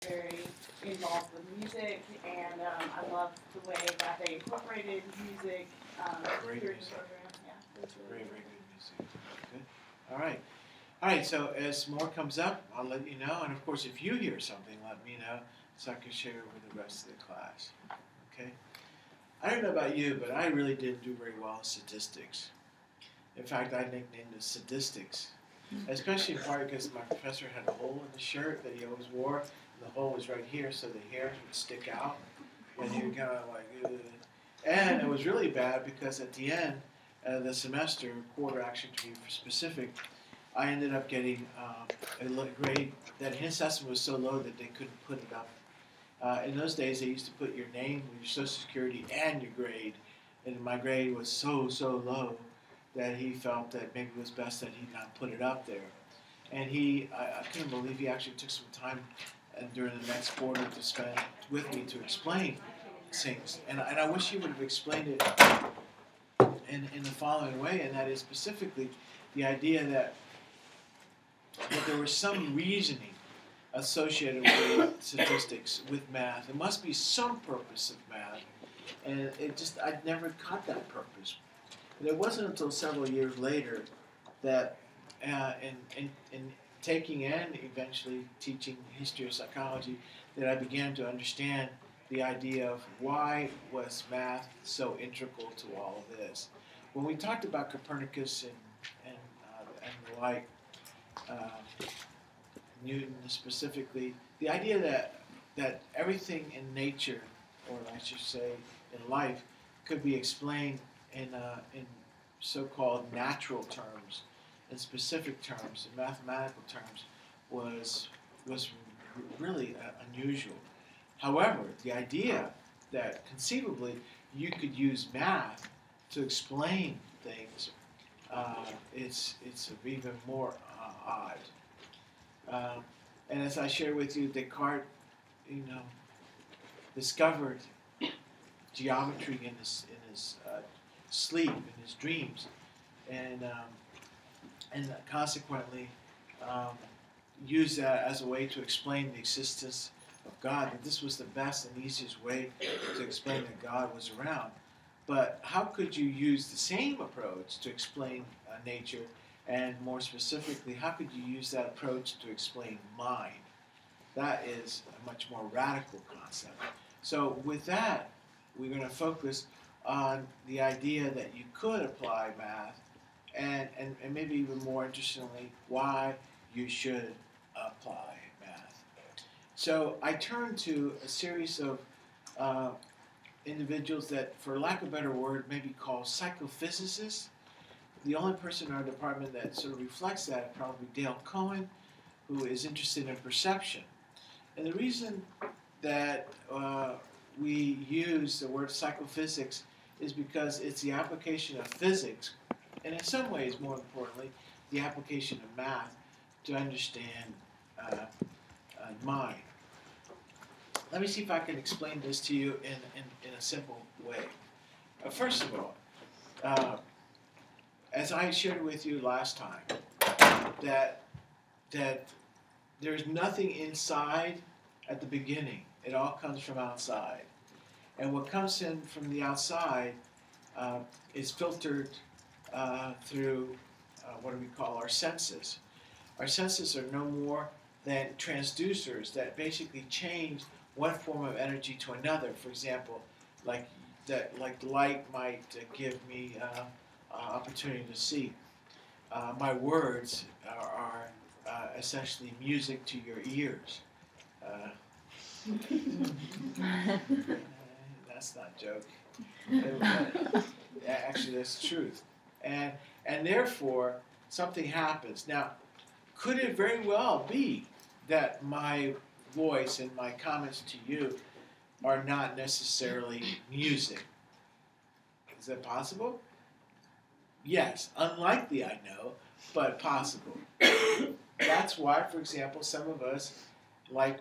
very involved with music, and I love the way that they incorporated music Great during music. the program. Yeah, it was really Very good music. Good. All right. All right, so as more comes up, I'll let you know. And of course, if you hear something, let me know so I can share it with the rest of the class. Okay? I don't know about you, but I really didn't do very well in statistics. In fact, I nicknamed it sadistics, especially in part because my professor had a hole in the shirt that he always wore. And the hole was right here, so the hairs would stick out. And you're kind of like, ugh. And it was really bad because at the end of the semester, quarter actually to be specific, I ended up getting a grade that his assessment was so low that they couldn't put it up. In those days, they used to put your name, your social security, and your grade. And my grade was so low that he felt that maybe it was best that he not put it up there. And I couldn't believe he actually took some time during the next quarter to spend with me to explain things. And I wish he would have explained it in the following way, and that is specifically the idea that there was some reasoning associated with statistics, with math. There must be some purpose of math, and I'd never caught that purpose. And it wasn't until several years later that in taking and eventually teaching history of psychology that I began to understand the idea of why was math so integral to all of this. When we talked about Copernicus and the like, Newton specifically, the idea that everything in nature, or I should say in life, could be explained in so-called natural terms, in specific terms, in mathematical terms, was really unusual. However, the idea that conceivably you could use math to explain things, it's even more odd. And as I shared with you, Descartes, discovered geometry in his sleep, in his dreams, and consequently used that as a way to explain the existence of God. That this was the best and easiest way to explain that God was around. But how could you use the same approach to explain nature? And more specifically, how could you use that approach to explain mind? That is a much more radical concept. So with that, we're going to focus on the idea that you could apply math, and maybe even more interestingly, why you should apply math. So I turn to a series of individuals that, for lack of a better word, maybe called psychophysicists. The only person in our department that sort of reflects that is probably Dale Cohen, who is interested in perception. And the reason that we use the word psychophysics is because it's the application of physics, and in some ways, more importantly, the application of math to understand mind. Let me see if I can explain this to you in a simple way. First of all, as I shared with you last time, that there's nothing inside at the beginning. It all comes from outside. And what comes in from the outside is filtered through what do we call our senses. Our senses are no more than transducers that basically change one form of energy to another. For example, like light might give me opportunity to see. My words are essentially music to your ears. That's not a joke. Actually, that's the truth. And therefore, something happens. Now, could it very well be that my voice and my comments to you are not necessarily music? Is that possible? Yes. Unlikely, I know, but possible. That's why, for example, some of us like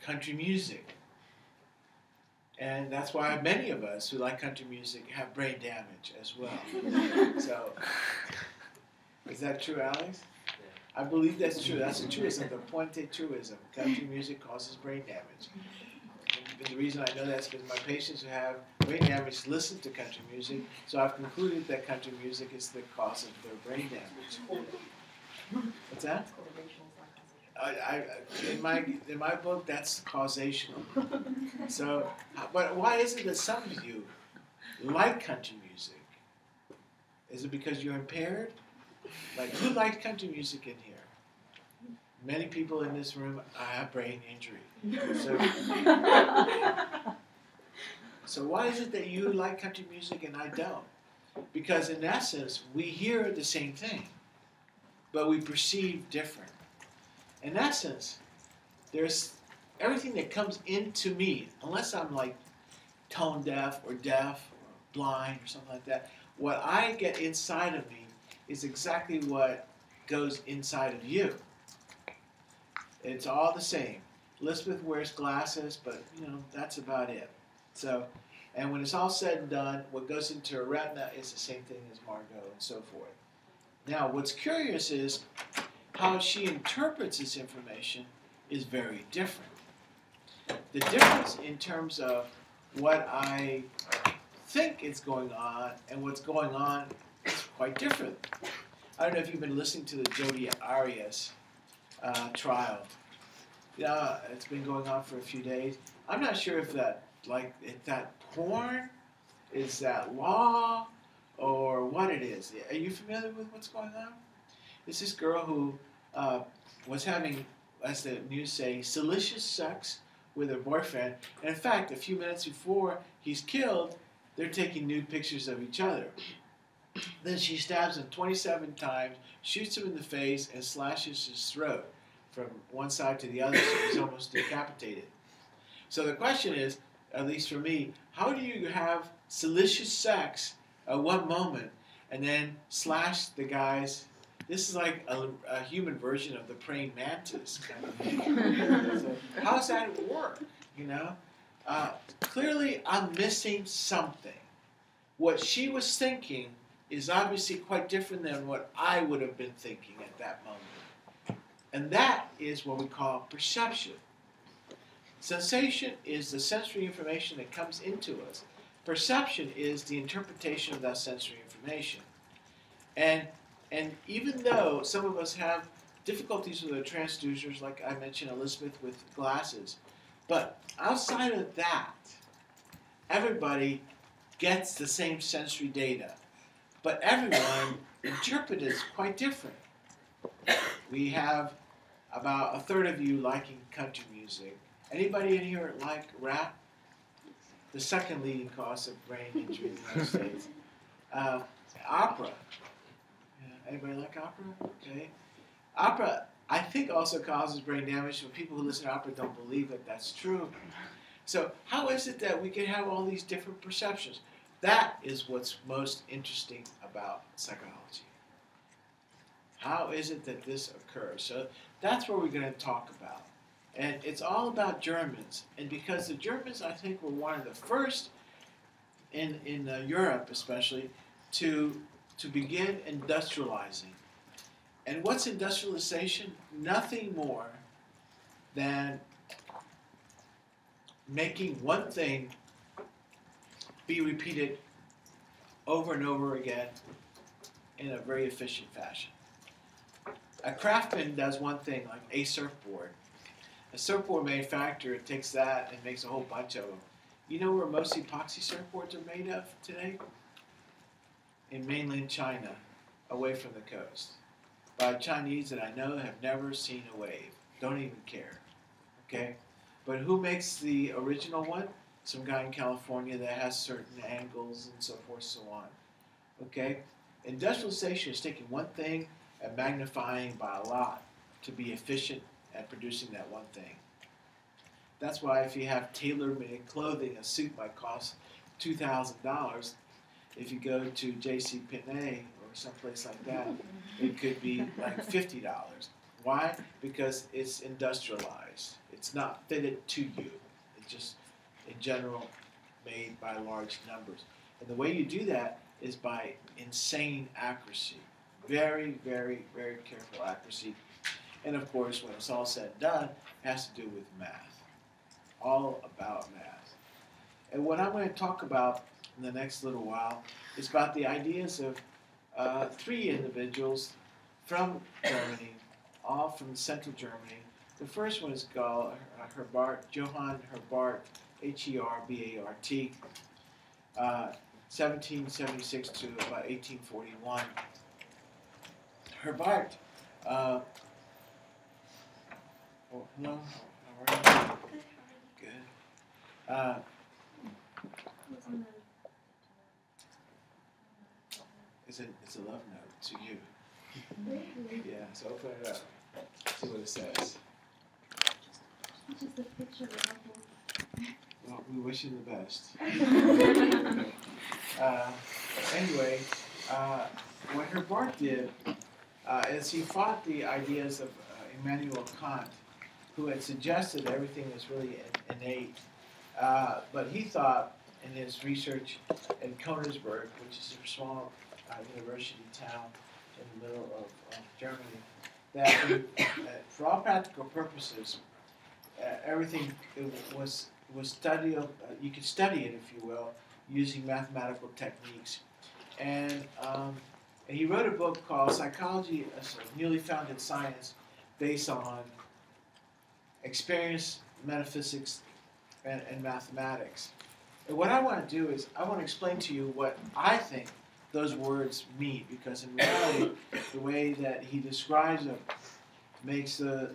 country music. And that's why many of us who like country music have brain damage as well. So, is that true, Alex? I believe that's true. That's a truism, the Puente truism. Country music causes brain damage. And the reason I know that's because my patients who have brain damage listen to country music, so I've concluded that country music is the cause of their brain damage. What's that? In my book, that's causational. So, but why is it that some of you like country music? Is it because you're impaired? Like, who likes country music in here? Many people in this room have brain injury. So why is it that you like country music and I don't? Because in essence, we hear the same thing, but we perceive different. In essence, there's everything that comes into me, unless I'm like tone deaf or blind or something like that, what I get inside of me is exactly what goes inside of you. It's all the same. Elizabeth wears glasses, but that's about it. So, and when it's all said and done, what goes into her retina is the same thing as Margot and so forth. Now, what's curious is how she interprets this information is very different. The difference in terms of what I think is going on and what's going on is quite different. I don't know if you've been listening to the Jodi Arias trial. Yeah, it's been going on for a few days. I'm not sure if that porn, is that law, or what it is. Are you familiar with what's going on? It's this girl who was having, as the news say, salacious sex with her boyfriend. And in fact, a few minutes before he's killed, they're taking nude pictures of each other. Then she stabs him 27 times, shoots him in the face, and slashes his throat from one side to the other, so he's almost decapitated. So the question is, at least for me, how do you have salacious sex at one moment and then slash the guy's? This is like a human version of the praying mantis kind of thing. So how does that work? Clearly I'm missing something. What she was thinking is obviously quite different than what I would have been thinking at that moment. And that is what we call perception. Sensation is the sensory information that comes into us. Perception is the interpretation of that sensory information. And even though some of us have difficulties with our transducers, like I mentioned, Elizabeth with glasses, but outside of that, everybody gets the same sensory data. But everyone interprets it quite different. We have about a third of you liking country music. Anybody in here like rap? The second leading cause of brain injury in the United States. Opera. Anybody like opera? Okay. Opera, I think, also causes brain damage. But people who listen to opera don't believe that that's true. So how is it that we can have all these different perceptions? That is what's most interesting about psychology. How is it that this occurs? So that's what we're going to talk about. And it's all about Germans. And because the Germans, I think, were one of the first in Europe especially to begin industrializing. And what's industrialization? Nothing more than making one thing be repeated over and over again in a very efficient fashion. A craftsman does one thing, like a surfboard. A surfboard manufacturer takes that and makes a whole bunch of them. You know where most epoxy surfboards are made of today? In mainland China, away from the coast. By Chinese that I know have never seen a wave. Don't even care. Okay? But who makes the original one? Some guy in California that has certain angles and so forth, so on. Okay? Industrialization is taking one thing and magnifying by a lot to be efficient at producing that one thing. That's why if you have tailor-made clothing, a suit might cost $2,000. If you go to J.C. Penney or someplace like that, it could be like $50. Why? Because it's industrialized. It's not fitted to you. It's just, in general, made by large numbers. And the way you do that is by insane accuracy. Very, very, very careful accuracy. And of course, when it's all said and done, it has to do with math. All about math. And what I'm going to talk about in the next little while is about the ideas of three individuals from Germany, all from central Germany. The first one is called Herbart, Johann Herbart, Herbart, 1776 to about 1841. Herbart, oh, hello, how are you? Good. It's a love note to you. Yeah, so open it up. See what it says. It's just a picture of a Well, we wish you the best. Anyway, what Herbart did is he fought the ideas of Immanuel Kant, who had suggested everything is really innate. But he thought in his research in Königsberg, which is a small university town in the middle of Germany, that for all practical purposes, everything was studiable. You could study it, if you will, using mathematical techniques. And he wrote a book called Psychology as a Newly Founded Science, based on experience, metaphysics, and mathematics. And what I want to do is I want to explain to you what I think those words mean, because in reality, the way that he describes them makes the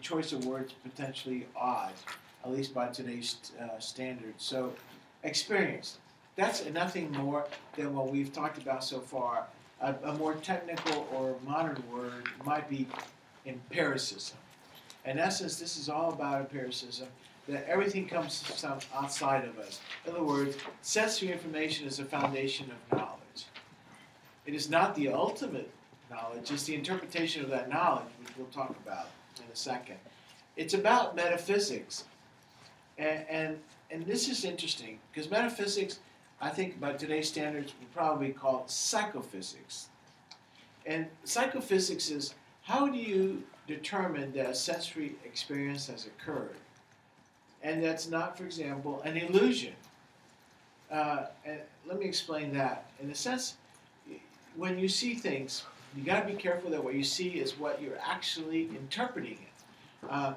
choice of words potentially odd, at least by today's standards. So, experience. That's nothing more than what we've talked about so far. A more technical or modern word might be empiricism. In essence, this is all about empiricism, that everything comes from outside of us. In other words, sensory information is the foundation of knowledge. It is not the ultimate knowledge, it's the interpretation of that knowledge, which we'll talk about in a second. It's about metaphysics. And this is interesting, because metaphysics, I think by today's standards, would probably be called psychophysics. And psychophysics is, how do you determine that a sensory experience has occurred? And that's not, for example, an illusion. And let me explain that. In a sense, when you see things, you got to be careful that what you see is what you're actually interpreting it.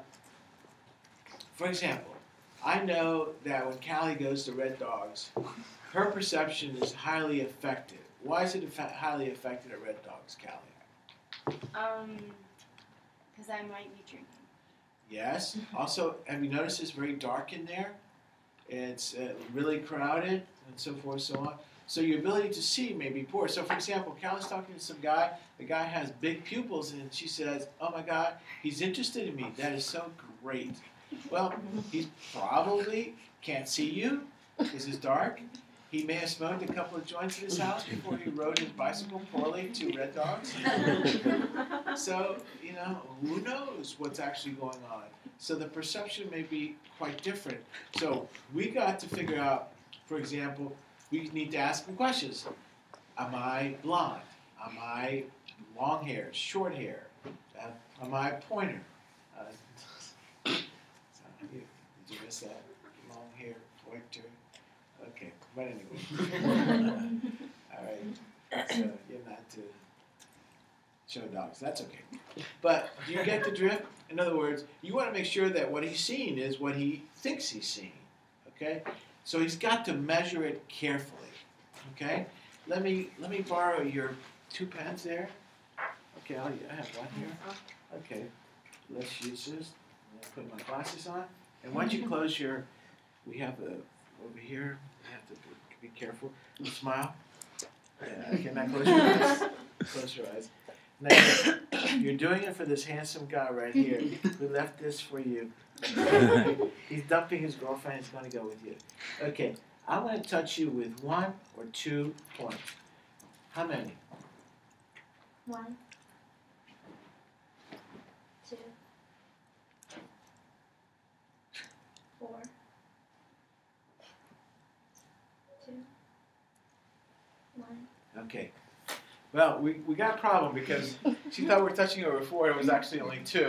For example, I know that when Callie goes to Red Dogs, her perception is highly affected. Why is it highly affected at Red Dogs, Callie? Because I might be drinking. Yes. Also, have you noticed it's very dark in there? It's really crowded and so forth, so on. So your ability to see may be poor. So, for example, Callie's talking to some guy. The guy has big pupils, and she says, "Oh my God, he's interested in me. That is so great." Well, he probably can't see you because it's dark. He may have smoked a couple of joints in his house before he rode his bicycle poorly to Red Dogs. So, who knows what's actually going on. So the perception may be quite different. So we got to figure out, for example, we need to ask some questions. Am I blonde? Am I long hair, short hair? Am I a pointer? Did you miss that? Long hair, pointer. Okay, but anyway. All right. So you're not to show dogs. That's okay. But do you get the drift? In other words, you want to make sure that what he's seeing is what he thinks he's seeing. Okay? So he's got to measure it carefully. Okay? Let me borrow your 2 pens there. Okay, I have one here. Okay. Let's use this. I'll put my glasses on. And once you close your, we have over here. You have to be careful. Smile. Yeah, okay, now close your eyes. Close your eyes. Now, you're doing it for this handsome guy right here. We left this for you. He's dumping his girlfriend. He's going to go with you. Okay, I'm going to touch you with 1 or 2 points. How many? 1, 2, 4, 2, 1. Okay. Well, we got a problem because she thought we were touching over 4, and it was actually only 2.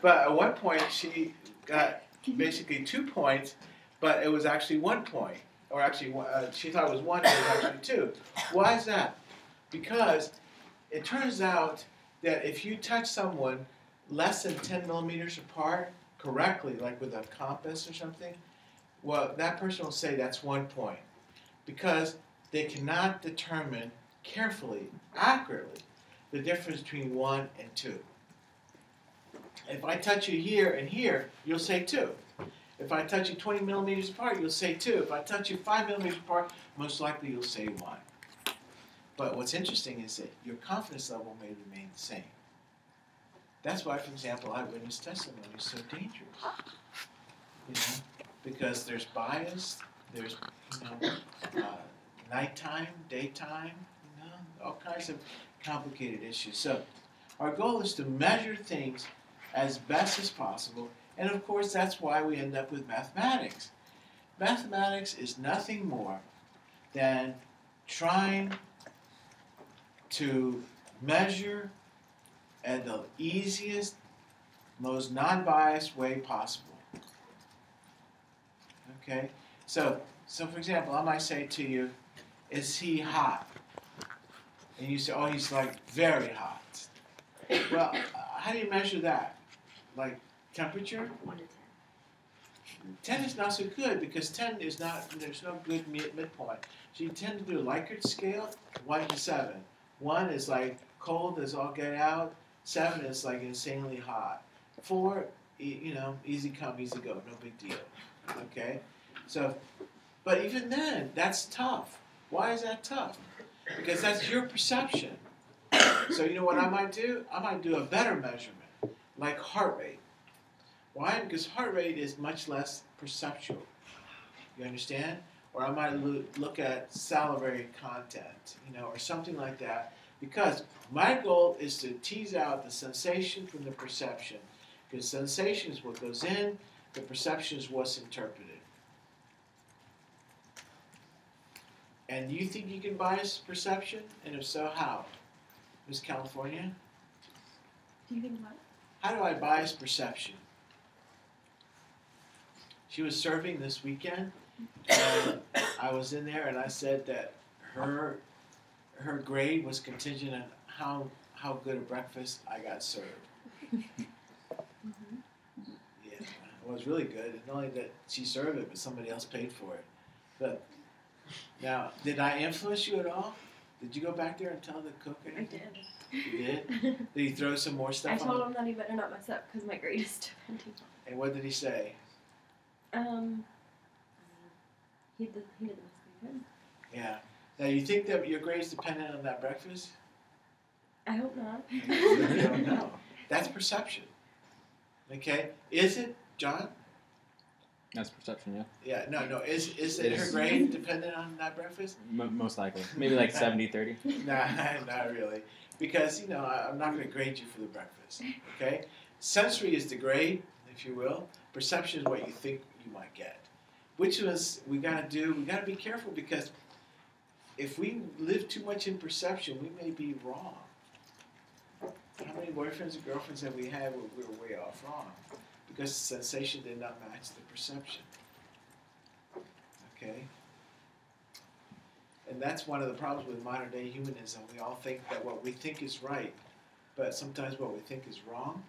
But at one point, she got basically 2 points, but it was actually 1 point. Or actually, she thought it was 1, and it was actually 2. Why is that? Because it turns out that if you touch someone less than 10 millimeters apart correctly, like with a compass or something, well, that person will say that's 1 point. Because they cannot determine carefully, accurately, the difference between 1 and 2. If I touch you here and here, you'll say 2. If I touch you 20 millimeters apart, you'll say 2. If I touch you 5 millimeters apart, most likely you'll say 1. But what's interesting is that your confidence level may remain the same. That's why, for example, eyewitness testimony is so dangerous. You know, because there's bias, there's nighttime, daytime, all kinds of complicated issues. So our goal is to measure things as best as possible, and of course that's why we end up with mathematics. Mathematics is nothing more than trying to measure in the easiest, most non-biased way possible. Okay? So for example, I might say to you, is he hot? And you say, oh, he's like very hot. Well, how do you measure that? Like temperature? 1 to 10. 10 is not so good because 10 is not, there's no good midpoint. So you tend to do a Likert scale, 1 to 7. 1 is like cold as all get out. 7 is like insanely hot. 4, easy come, easy go, no big deal. Okay? So, but even then, that's tough. Why is that tough? Because that's your perception. So you know what I might do? I might do a better measurement, like heart rate. Why? Because heart rate is much less perceptual. You understand? Or I might look at salivary content, or something like that. Because my goal is to tease out the sensation from the perception. Because sensation is what goes in, the perception is what's interpreted. And do you think you can bias perception? And if so, how? Miss California? Do you think what? How do I bias perception? She was serving this weekend, and I was in there, and I said that her grade was contingent on how good a breakfast I got served. Mm-hmm. Yeah, it was really good. And not only that she served it, but somebody else paid for it. But now, did I influence you at all? Did you go back there and tell the cook anything? I did. You did? Did he throw some more stuff I on? told him that he better not mess up because my grade is depending. And what did he say? He did the best he could. Yeah. Now, you think that your grade's dependent on that breakfast? I hope not. You don't know. That's perception. Okay? Is it, John? That's perception, yeah. Yeah, no. Is it her grade dependent on that breakfast? Most likely. Maybe like 70-30. Nah, not really. Because, I'm not going to grade you for the breakfast. Okay? Sensory is the grade, if you will. Perception is what you think you might get. Which was, we got to be careful because if we live too much in perception, we may be wrong. How many boyfriends and girlfriends have we had where we were way off wrong? Because the sensation did not match the perception. Okay? And that's one of the problems with modern day humanism. We all think that what we think is right, but sometimes what we think is wrong.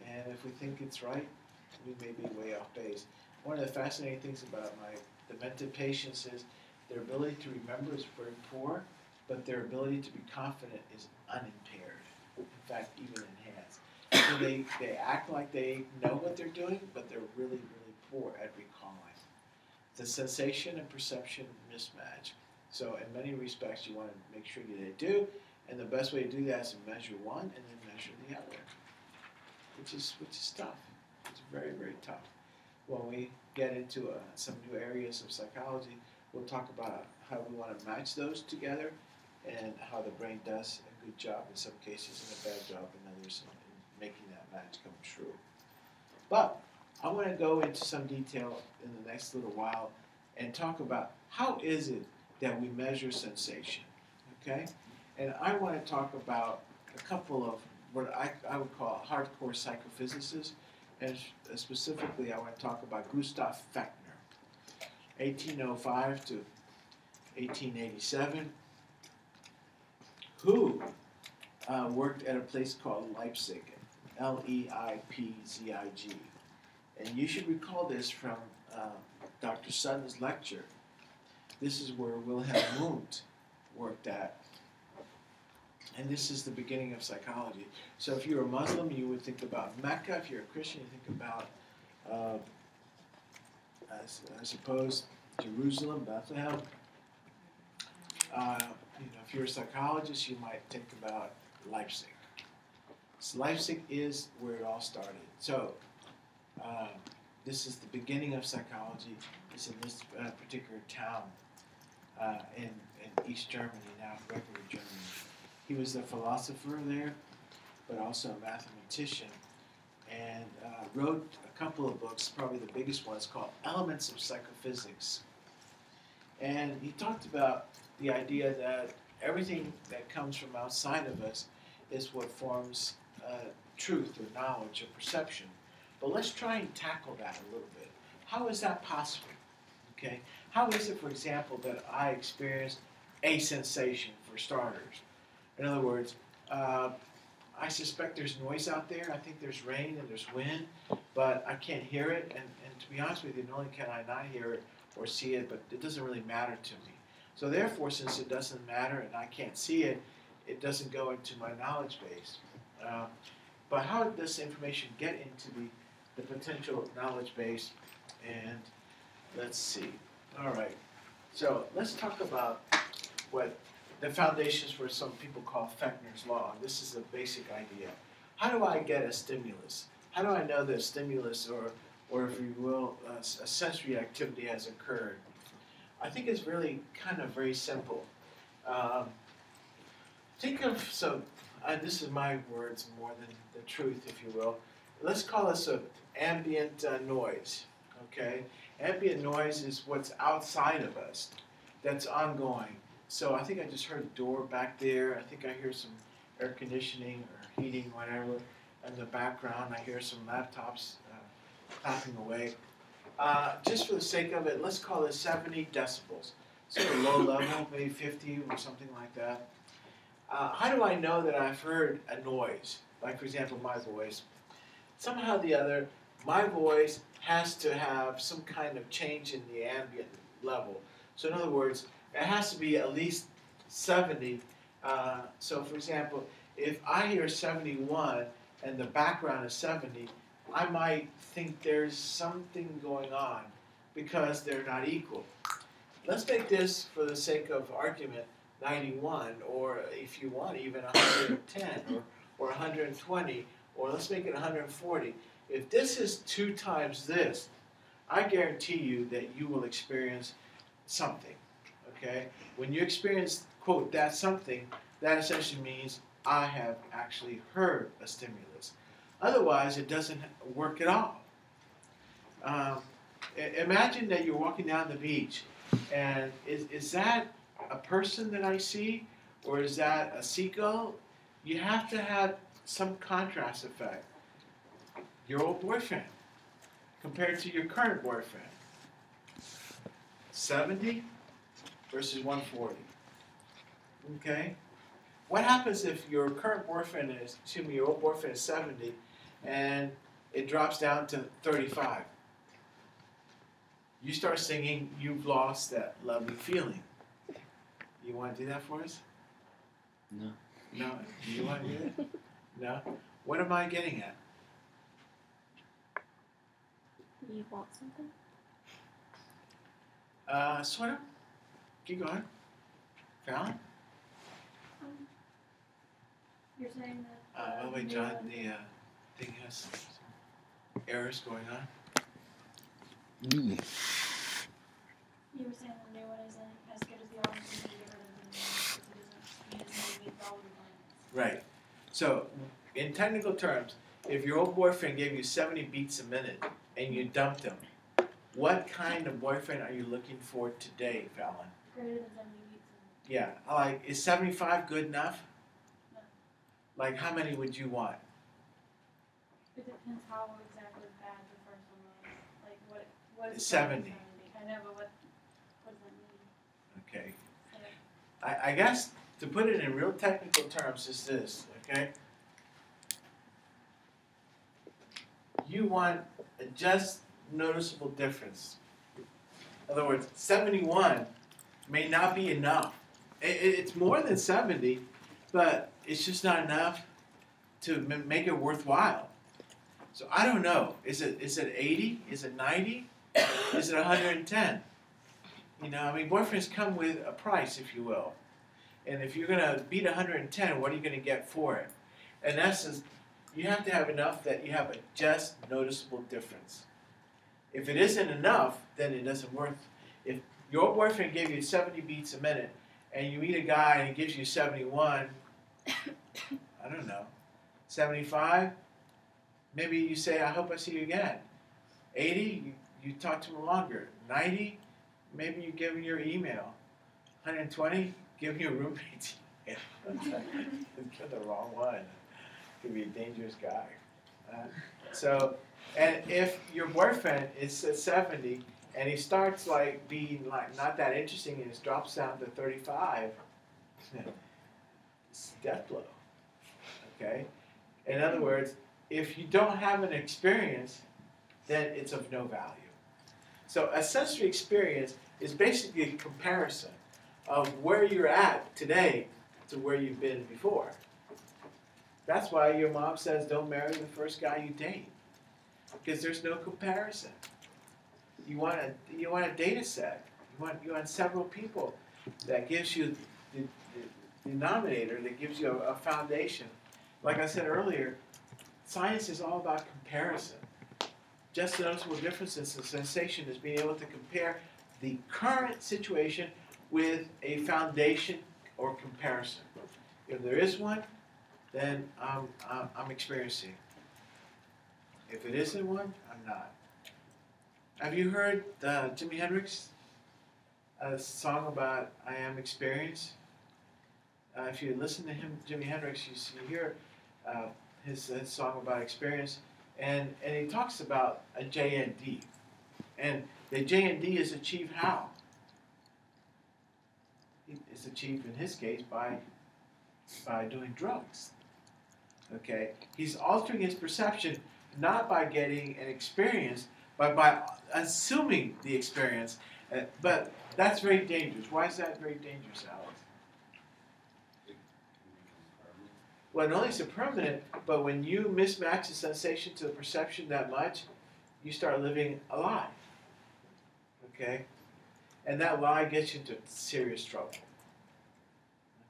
And if we think it's right, we may be way off base. One of the fascinating things about my demented patients is their ability to remember is very poor, but their ability to be confident is unimpaired. In fact, even enhanced. So they act like they know what they're doing, but they're really, really poor at recalling. The sensation and perception mismatch. So in many respects, you want to make sure that they do, and the best way to do that is to measure one and then measure the other, which is tough. It's very, very tough. When we get into some new areas of psychology, we'll talk about how we want to match those together and how the brain does a good job in some cases and a bad job in others in making that match come true. But I want to go into some detail in the next little while and talk about how is it that we measure sensation. Okay? And I want to talk about a couple of what I would call hardcore psychophysicists, and specifically I want to talk about Gustav Fechner, 1805 to 1887, who worked at a place called Leipzig, Leipzig. And you should recall this from Dr. Sutton's lecture. This is where Wilhelm Wundt worked at. And this is the beginning of psychology. So if you're a Muslim, you would think about Mecca. If you're a Christian, you think about, I suppose, Jerusalem, Bethlehem. If you're a psychologist, you might think about Leipzig. So Leipzig is where it all started. So this is the beginning of psychology. It's in this particular town in East Germany, now regular Germany. He was a philosopher there, but also a mathematician, and wrote a couple of books. Probably the biggest one is called Elements of Psychophysics. And he talked about the idea that everything that comes from outside of us is what forms truth or knowledge or perception. But let's try and tackle that a little bit. How is that possible? Okay? How is it, for example, that I experience a sensation, for starters? In other words, I suspect there's noise out there. I think there's rain and there's wind, but I can't hear it. And to be honest with you, not only can I not hear it or see it, but it doesn't really matter to me. So therefore, since it doesn't matter and I can't see it, it doesn't go into my knowledge base. But how does this information get into the potential knowledge base? And let's see. All right. So let's talk about what the foundations for some people call Fechner's law. This is a basic idea. How do I get a stimulus? How do I know that a stimulus, or if you will, a sensory activity has occurred? I think it's really kind of very simple. Think of, this is my words more than the truth, if you will. Let's call this an ambient noise, okay? Ambient noise is what's outside of us that's ongoing. So I think I just heard a door back there. I think I hear some air conditioning or heating, whatever. In the background, I hear some laptops clapping away. Just for the sake of it, let's call it 70 decibels. So a low level, maybe 50 or something like that. How do I know that I've heard a noise? Like, for example, my voice. Somehow or the other, my voice has to have some kind of change in the ambient level. So in other words, it has to be at least 70. So for example, if I hear 71 and the background is 70, I might think there's something going on because they're not equal. Let's make this, for the sake of argument, 91, or if you want, even 110, or 120, or let's make it 140. If this is 2 times this, I guarantee you that you will experience something. Okay? When you experience, quote, that something, that essentially means I have actually heard a stimulus. Otherwise, it doesn't work at all. Imagine that you're walking down the beach, and is that a person that I see, or is that a seagull? You have to have some contrast effect. Your old boyfriend compared to your current boyfriend. 70 versus 140. Okay? What happens if your current boyfriend is, your old boyfriend is 70, and it drops down to 35? You start singing, "You've Lost That Lovely Feeling." You want to do that for us? No. No? You want to do it? No? What am I getting at? You want something? Sort of. Keep going. Fallon? You're saying that. By the way, John, the thing has some errors going on. You were saying the new one isn't as good as the old one, so you get rid of the new one because it doesn't meet all the requirements. Right. So, in technical terms, if your old boyfriend gave you 70 beats a minute and you dumped him, what kind of boyfriend are you looking for today, Fallon? Greater than 70 beats Yeah, is 75 good enough? No. Like, how many would you want? It depends how exactly bad the first one was. Like what is 70. I know, but what does that mean? Okay. So, I guess to put it in real technical terms is this, okay? You want a just noticeable difference. In other words, 71 may not be enough. It's more than 70, but it's just not enough to make it worthwhile. So I don't know. Is it 80? Is it 90? Is it 110? You know, I mean, boyfriends come with a price, if you will. And if you're going to beat 110, what are you going to get for it? In essence, you have to have enough that you have a just noticeable difference. If it isn't enough, then it doesn't work. If your boyfriend gave you 70 beats a minute, and you meet a guy and he gives you 71, I don't know, 75, maybe you say, I hope I see you again. 80, you talk to him longer. 90, maybe you give him your email. 120, give him your roommate's email. Get the wrong one. Could be a dangerous guy. And if your boyfriend is at 70 and he starts being not that interesting and it drops down to 35, it's a death blow. Okay? In other words, if you don't have an experience, then it's of no value. So a sensory experience is basically a comparison of where you're at today to where you've been before. That's why your mom says don't marry the first guy you date, because there's no comparison. You want a data set. You want several people that gives you the denominator, that gives you a foundation. Like I said earlier, science is all about comparison. Just the noticeable differences in sensation is being able to compare the current situation with a foundation or comparison. If there is one, then I'm experiencing. If it isn't one, I'm not. Have you heard Jimi Hendrix, a song about I am experience? If you listen to him, Jimi Hendrix, you hear his song about experience, and he talks about a JND. And the JND is achieved how? It's achieved in his case by doing drugs. Okay, he's altering his perception not by getting an experience, but by assuming the experience. But that's very dangerous. Why is that very dangerous, Alex? Well, not only is it permanent, but when you mismatch the sensation to the perception that much, you start living a lie. Okay? And that lie gets you into serious trouble.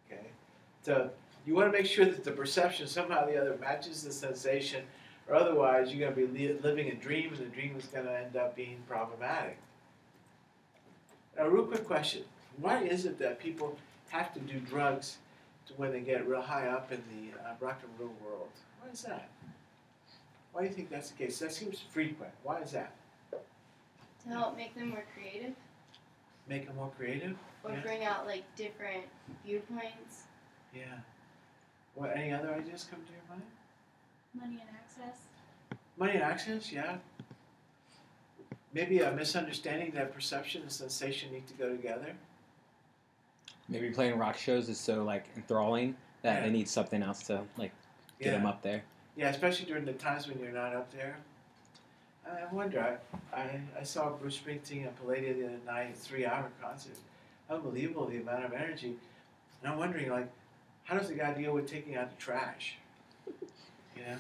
Okay? So you want to make sure that the perception somehow or the other matches the sensation, or otherwise you're going to be living a dream, and the dream is going to end up being problematic. Now, a real quick question. Why is it that people have to do drugs when they get real high up in the rock and roll world? Why is that? Why do you think that's the case? That seems frequent. Why is that? To help make them more creative. Make them more creative? Or Yeah. bring out different viewpoints. Yeah. What? Any other ideas come to your mind? Money and access. Money and access, yeah. Maybe a misunderstanding that perception and sensation need to go together. Maybe playing rock shows is so enthralling that they need something else to get them up there. Yeah, especially during the times when you're not up there. I wonder. I saw Bruce Springsteen at Palladium the other night, a 3-hour concert. Unbelievable, the amount of energy. And I'm wondering, how does the guy deal with taking out the trash? You know?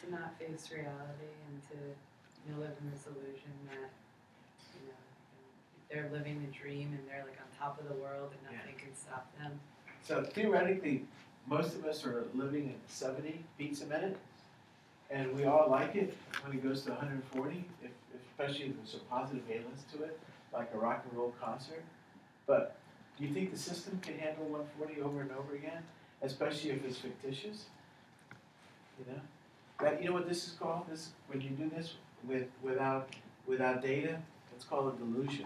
To not face reality and to live in this illusion that they're living a dream and they're on top of the world and nothing can stop them. So theoretically, most of us are living at 70 beats a minute, and we all like it when it goes to 140, especially if there's a positive valence to it, like a rock and roll concert. But do you think the system can handle 140 over and over again, especially if it's fictitious? You know what this is called? When you do this without data, it's called a delusion.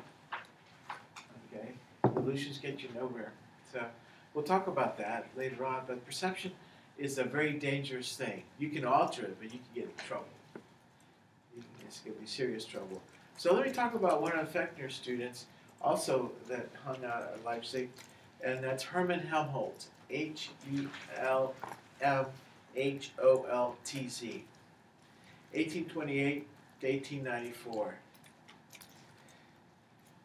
Okay, illusions get you nowhere. So we'll talk about that later on. But perception is a very dangerous thing. You can alter it, but you can get in trouble. It's going to be serious trouble. So let me talk about one of Fechner's students, also that hung out at Leipzig, and that's Hermann Helmholtz, Hulmholtz, 1828 to 1894.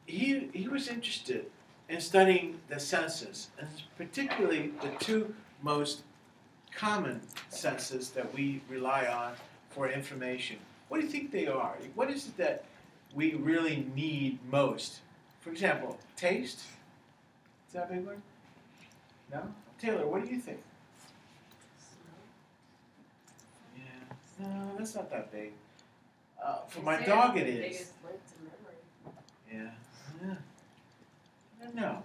He was interested in studying the senses, and particularly the two most common senses that we rely on for information. What do you think they are? What is it that we really need most? For example, taste? Is that a big one? No? Taylor, what do you think? Yeah. No, that's not that big. For my dog it is. Biggest link to memory. Yeah. Yeah. I don't know.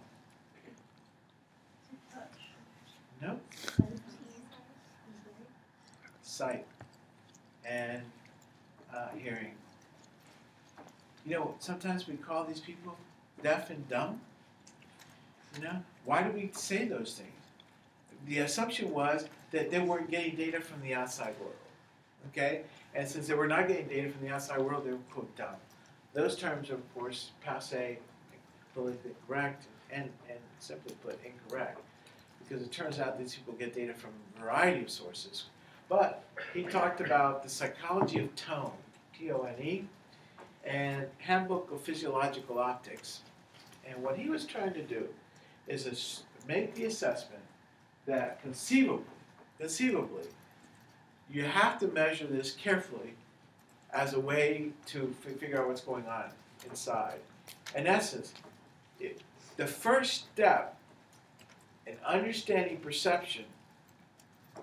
Nope. Sight and hearing. You know, sometimes we call these people deaf and dumb. You know, why do we say those things? The assumption was that they weren't getting data from the outside world. Okay? And since they were not getting data from the outside world, they were quote dumb. Those terms are, of course, passé, politically correct, and simply put, incorrect. Because it turns out these people get data from a variety of sources. But he talked about the psychology of tone, T-O-N-E, and Handbook of Physiological Optics. And what he was trying to do is make the assessment that conceivably, you have to measure this carefully as a way to figure out what's going on inside. In essence, the first step in understanding perception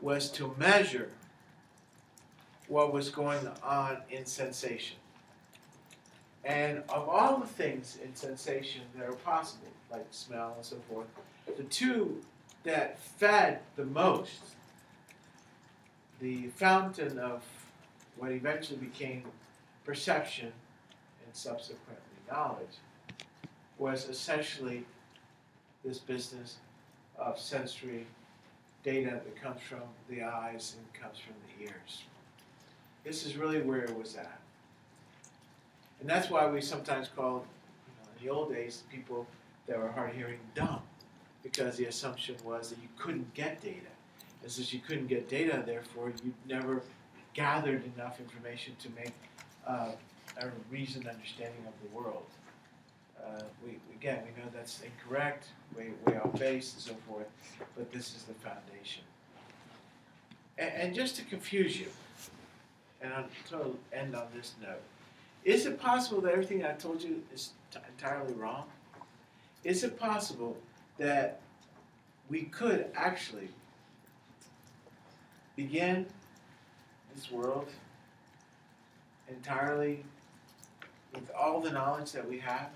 was to measure what was going on in sensation. And of all the things in sensation that are possible, like smell and so forth, the two that fed the most, the fountain of what eventually became perception and subsequently knowledge, was essentially this business of sensory data that comes from the eyes and comes from the ears. This is really where it was at. And that's why we sometimes called, in the old days, people that were hard of hearing dumb, because the assumption was that you couldn't get data. And since you couldn't get data, therefore, you never gathered enough information to make a reasoned understanding of the world. We know that's incorrect, way off base and so forth, but this is the foundation. And just to confuse you, and I'll end on this note, is it possible that everything I told you is entirely wrong? Is it possible that we could actually begin this world entirely with all the knowledge that we have?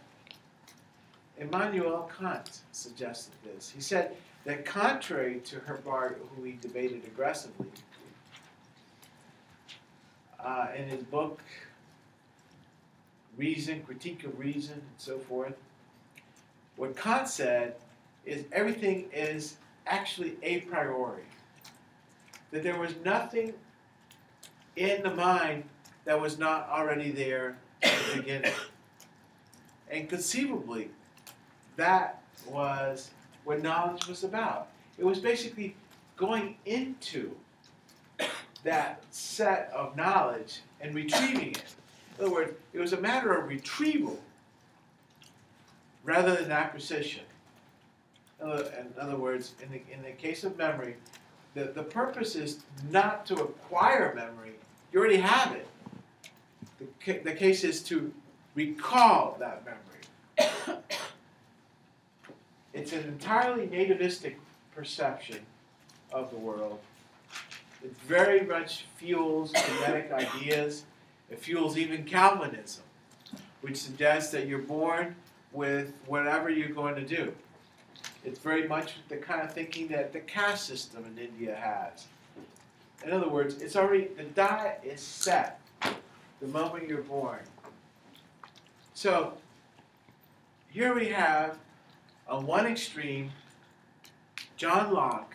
Immanuel Kant suggested this. He said that contrary to Herbart, who he debated aggressively, in his book, Reason, Critique of Reason, and so forth, what Kant said is everything is actually a priori. That there was nothing in the mind that was not already there at the beginning. And conceivably, that was what knowledge was about. It was basically going into that set of knowledge and retrieving it. In other words, it was a matter of retrieval rather than acquisition. In other words, in the case of memory, the purpose is not to acquire memory. You already have it. The case is to recall that memory. It's an entirely nativistic perception of the world. It very much fuels genetic ideas. It fuels even Calvinism, which suggests that you're born with whatever you're going to do. It's very much the kind of thinking that the caste system in India has. In other words, it's already, the die is set the moment you're born. So here we have on one extreme, John Locke,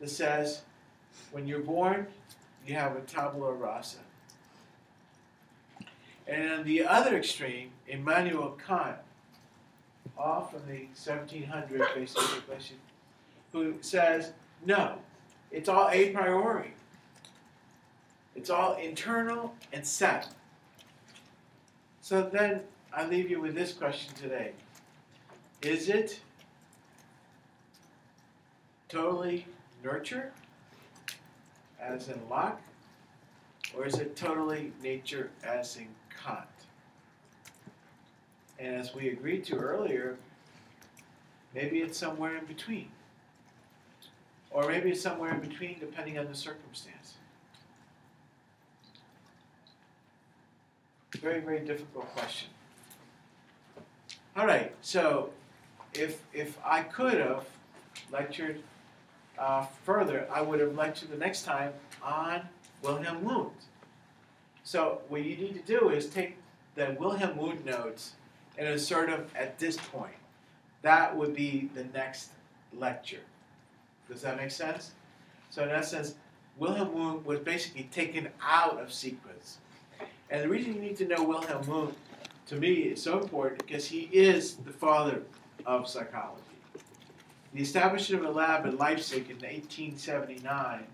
that says when you're born, you have a tabula rasa. And on the other extreme, Immanuel Kant, all from the 1700s, basically, who says, no, it's all a priori. It's all internal and set. So then I leave you with this question today. Is it totally nurture, as in Locke, or is it totally nature, as in Kant? And as we agreed to earlier, maybe it's somewhere in between. Or maybe it's somewhere in between depending on the circumstance. Very, very difficult question. All right, so if I could have lectured further, I would have lectured the next time on Wilhelm Wundt. So what you need to do is take the Wilhelm Wundt notes and insert them at this point. That would be the next lecture. Does that make sense? So in essence, Wilhelm Wundt was basically taken out of sequence. And the reason you need to know Wilhelm Wundt, to me, is so important because he is the father of psychology. The establishment of a lab in Leipzig in 1879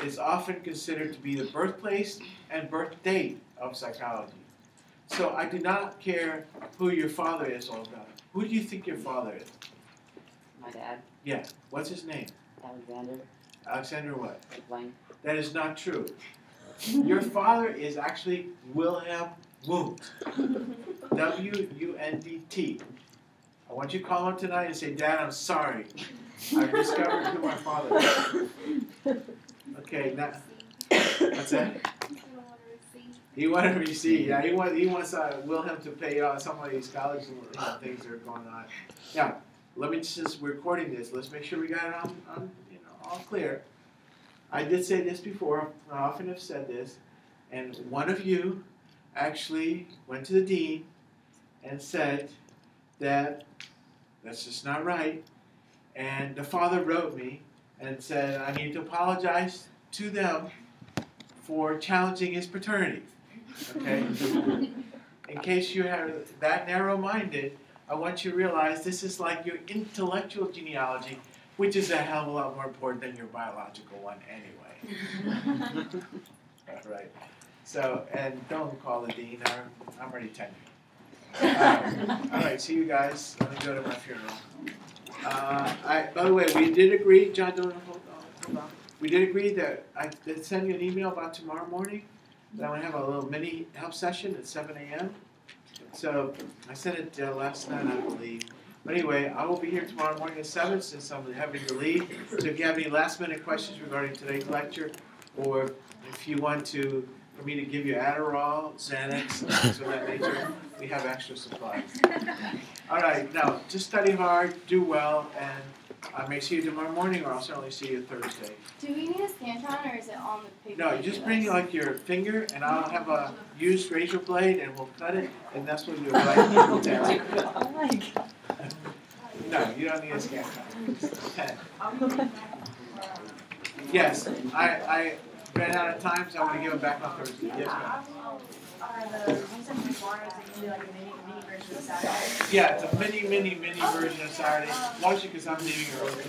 is often considered to be the birthplace and birth date of psychology. So I do not care who your father is, Olga. Who do you think your father is? My dad, Yeah. What's his name? Alexander, Alexander what? blank. That is not true. Your father is actually Wilhelm Wundt. W-U-N-D-T. I want you to call him tonight and say, Dad, I'm sorry. I've discovered who my father is. Okay, now, what's that? He wanted a receipt. Yeah, he wants Wilhelm to pay some of these college things that are going on. Now, let me just, we're recording this. Let's make sure we got it on all clear. I did say this before. I often have said this. And one of you actually went to the dean and said that that's just not right. And the father wrote me and said I need to apologize to them for challenging his paternity. Okay? In case you are that narrow-minded, I want you to realize this is like your intellectual genealogy, which is a hell of a lot more important than your biological one anyway. All right. So, and don't call the dean. I'm already tenured. All right. See you guys. Let me go to my funeral. By the way, we did agree, John. Hold on. We did agree that I did send you an email about tomorrow morning. That I'm going to have a little mini help session at 7 a.m. So I sent it last night, I believe. But anyway, I will be here tomorrow morning at 7 since I'm having to leave. So if you have any last-minute questions regarding today's lecture, or if you want for me to give you Adderall, Xanax, things of that nature, we have extra supplies. All right, now just study hard, do well, and I may see you tomorrow morning, or I'll certainly see you Thursday. Do we need a scantron or is it on the paper? No, you just bring like your finger, and I'll have a used razor blade, and we'll cut it, and that's what you'll write. Oh my God. No, you don't need a scan. Pen. Yes, I ran out of time, so I'm going to give them back on Thursday. Yes, ma'am. Yeah, it's a mini version of Saturday, largely because I'm leaving early.